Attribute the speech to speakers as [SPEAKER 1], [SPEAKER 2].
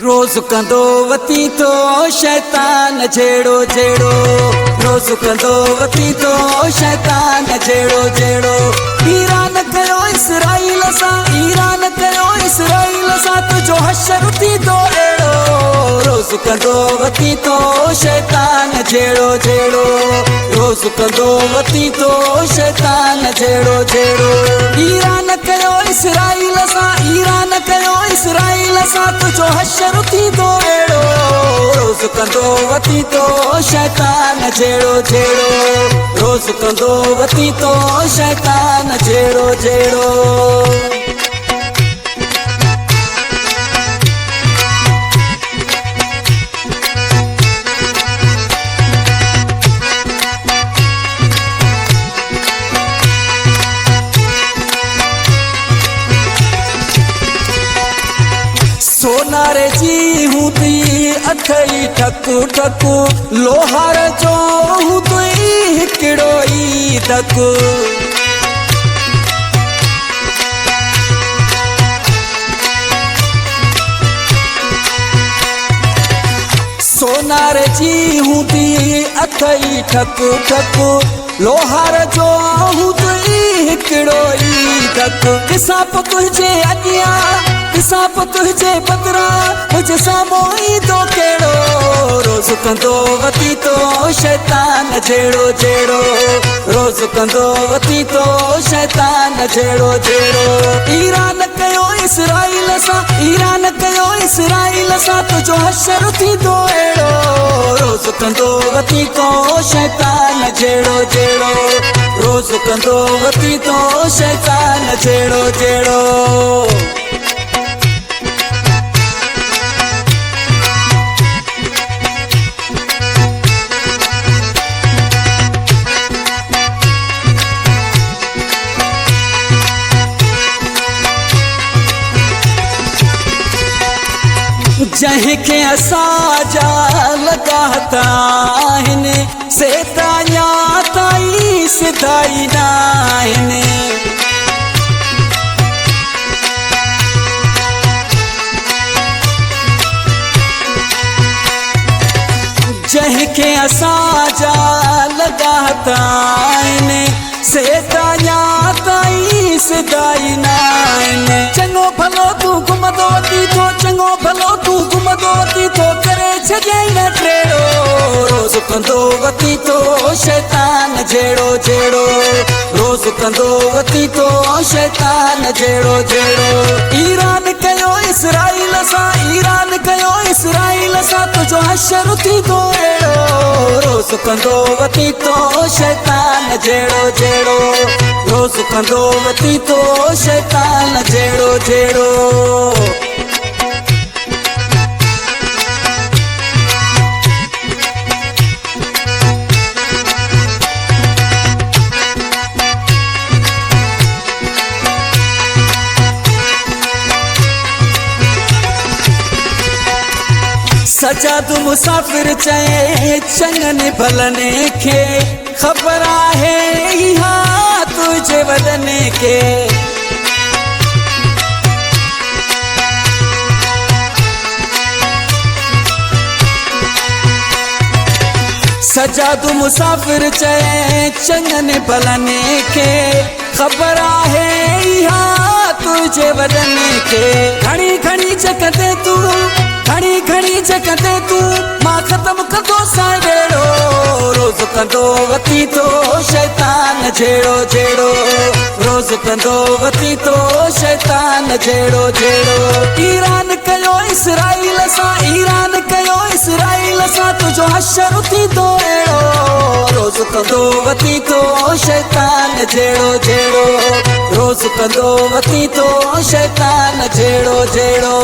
[SPEAKER 1] रोज़ कंदो वती तो शैतान जेड़ो जेड़ो, रोज़ कंदो वती तो शैतान जेड़ो जेड़ो। ईरान कयो इसराइल सा, ईरान कयो इसराइल सा, तुझो हशर थी तो एड़ो। रोज़ कंदो वती तो शैतान जेड़ो जेड़ो, रोज़ कंदो वती तो शैतान जेड़ो जेड़ो। ईरान कयो इसराइल सा, ईरान कयो इसराइल सा, तुझो हशर थी तो एड़ो। रोज़ कंदो वती तो शैतान जेड़ो जेड़ो, रोज़ कंदो वती तो शैतान जेड़ो जेड़ो। सोनारे जी हूँ तुई अथई ठकु ठकु, लोहार जो हूँ तुई हिकिड़ो ई धकु। सोनारे जी हूँ तुई अथई ठकु ठकु, लोहार जो हूँ तुई हिकिड़ो ई धकु। किसाप तुझे अॻियां, किसाप तुझे बदरा, मुझे साम्हूं ईंदो कहिड़ो। रोज़ कंदो वती तो शैतान जेड़ो जेड़ो, रोज़ कंदो वती तो शैतान जेड़ो जेड़ो। ईरान कयो इसराइल सा, ईरान कयो इसराइल सा, तुझो हशर थींदो एड़ो। रोज़ कंदो वती तो शैतान जेड़ो जेड़ो, रोज़ कंदो वती तो शैतान जेड़ो जेड़ो। जंहिंखे असां जा लगाता आहिनि, से ताञा ताईं सिधाई न आहिनि। जंहिंखे असां जा लगाता आहिनि, से ताञा ताईं सिधाई न आहिनि। चङो भलो तूं घुमंदो वती थो, चङो भलो तूं घुमंदो वती थो, करे छॾियई न टेड़ो। रोज़ कंदो वती तो शैतान जेड़ो जेड़ो, रोज़ कंदो वती तो शैतान जेड़ो जेड़ो। ईरान कयो इसराइल सा, ईरान कयो इसराइल सा, तुझो हशर थींदो एड़ो। रोज़ कंदो वती तो शैतान जेड़ो जेड़ो, रोज़ कंदो वती तो शैतान जेड़ो जेड़ो। सजादु मुसाफ़िर चए चङनि भलनि खे, ख़बर आहे इहा तुझे वॾनि खे। सजादु मुसाफ़िर चए चङनि भलनि खे, ख़बर आहे इहा तुझे वॾनि खे। घणी घणी जॻह तूं, घणी घणी जॻह तूं, मां ख़त्म कंदो साड़ेड़ो। रोज़ कंदो वती तो शैतान जेड़ो जेड़ो, रोज़ कंदो वती तो शैतान जेड़ो जेड़ो। ईरान कयो इसराइल सा, ईरान कयो इसराइल सा, तुझो हशर थींदो एड़ो। रोज़ कंदो वती तो शैतान जेड़ो जेड़ो, रोज़ कंदो वती तो शैतान जेड़ो जेड़ो।